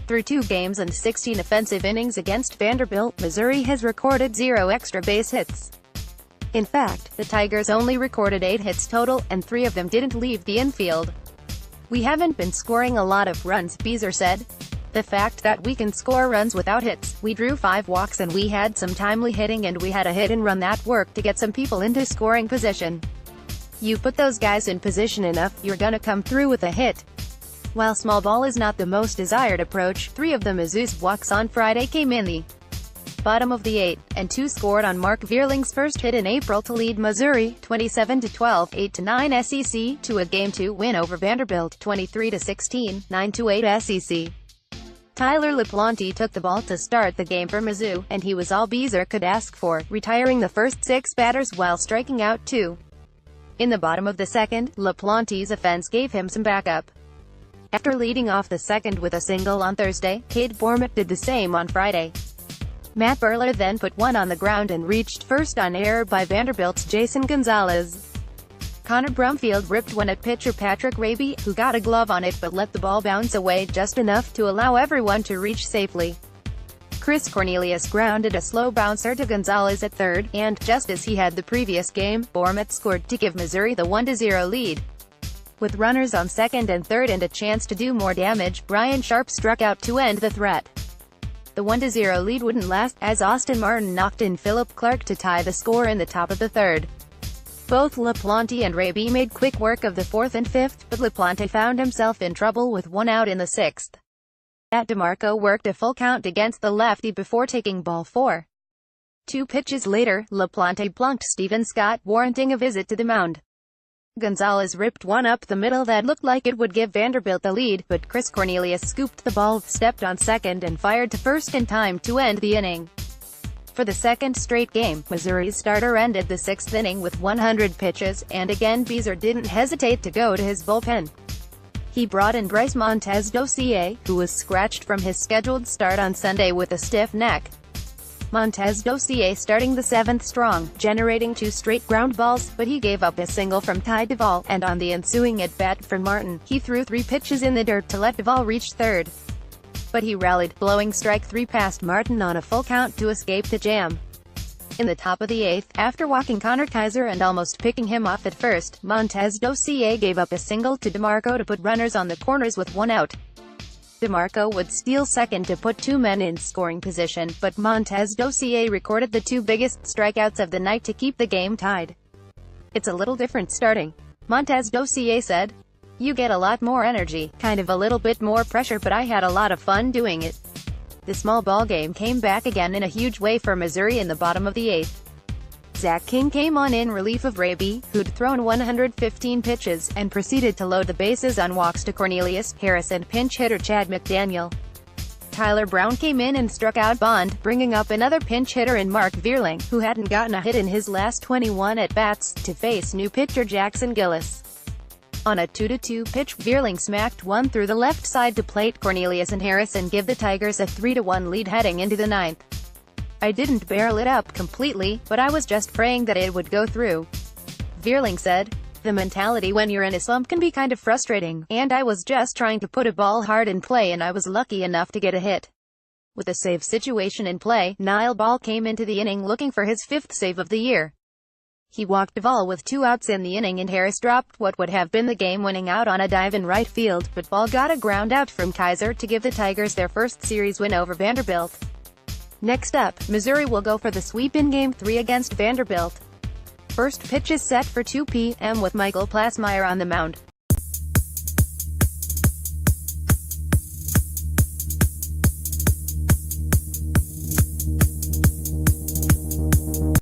Through 2 games and 16 offensive innings against Vanderbilt, Missouri has recorded 0 extra base hits. In fact, the Tigers only recorded 8 hits total, and 3 of them didn't leave the infield. "We haven't been scoring a lot of runs," Bieser said. "The fact that we can score runs without hits, we drew 5 walks and we had some timely hitting and we had a hit and run that worked to get some people into scoring position. You put those guys in position enough, you're gonna come through with a hit." While small ball is not the most desired approach, 3 of the Mizzou's walks on Friday came in the bottom of the 8th, and 2 scored on Mark Vierling's first hit in April to lead Missouri 27-12, 8-9 SEC, to a Game 2 win over Vanderbilt 23-16, 9-8 SEC. Tyler LaPlante took the ball to start the game for Mizzou, and he was all Bieser could ask for, retiring the first 6 batters while striking out 2. In the bottom of the 2nd, LaPlante's offense gave him some backup. After leading off the 2nd with a single on Thursday, Cade Bormett did the same on Friday. Matt Burler then put one on the ground and reached first on error by Vanderbilt's Jason Gonzalez. Connor Brumfield ripped one at pitcher Patrick Raby, who got a glove on it but let the ball bounce away just enough to allow everyone to reach safely. Chris Cornelius grounded a slow bouncer to Gonzalez at third, and, just as he had the previous game, Bormett scored to give Missouri the 1-0 lead. With runners on second and third and a chance to do more damage, Brian Sharp struck out to end the threat. The 1-0 lead wouldn't last, as Austin Martin knocked in Philip Clark to tie the score in the top of the 3rd. Both LaPlante and Raby made quick work of the 4th and 5th, but LaPlante found himself in trouble with 1 out in the 6th. At DeMarco worked a full count against the lefty before taking ball 4. 2 pitches later, LaPlante plunked Stephen Scott, warranting a visit to the mound. Gonzalez ripped one up the middle that looked like it would give Vanderbilt the lead, but Chris Cornelius scooped the ball, stepped on second and fired to first in time to end the inning. For the 2nd straight game, Missouri's starter ended the 6th inning with 100 pitches, and again Bieser didn't hesitate to go to his bullpen. He brought in Bryce Montez-Dossier, who was scratched from his scheduled start on Sunday with a stiff neck. Montez-Dossier starting the 7th strong, generating 2 straight ground balls, but he gave up a single from Ty Duvall, and on the ensuing at-bat for Martin, he threw 3 pitches in the dirt to let Duvall reach third. But he rallied, blowing strike 3 past Martin on a full count to escape the jam. In the top of the 8th, after walking Connor Kaiser and almost picking him off at first, Montez-Dossier gave up a single to DeMarco to put runners on the corners with 1 out. DeMarco would steal second to put 2 men in scoring position, but Montez-Dossier recorded the 2 biggest strikeouts of the night to keep the game tied. "It's a little different starting," Montez-Dossier said. "You get a lot more energy, kind of a little bit more pressure, but I had a lot of fun doing it." The small ball game came back again in a huge way for Missouri in the bottom of the 8th. Zach King came on in relief of Raby, who'd thrown 115 pitches, and proceeded to load the bases on walks to Cornelius, Harris and pinch hitter Chad McDaniel. Tyler Brown came in and struck out Bond, bringing up another pinch hitter in Mark Vierling, who hadn't gotten a hit in his last 21 at-bats, to face new pitcher Jackson Gillis. On a 2-2 pitch, Vierling smacked one through the left side to plate Cornelius and Harris and give the Tigers a 3-1 lead heading into the 9th. "I didn't barrel it up completely, but I was just praying that it would go through," Vierling said. "The mentality when you're in a slump can be kind of frustrating, and I was just trying to put a ball hard in play and I was lucky enough to get a hit." With a save situation in play, Niall Ball came into the inning looking for his 5th save of the year. He walked Duvall with 2 outs in the inning and Harris dropped what would have been the game-winning out on a dive in right field, but Ball got a ground out from Kaiser to give the Tigers their first series win over Vanderbilt. Next up, Missouri will go for the sweep in Game 3 against Vanderbilt. First pitch is set for 2 p.m. with Michael Plasmeyer on the mound.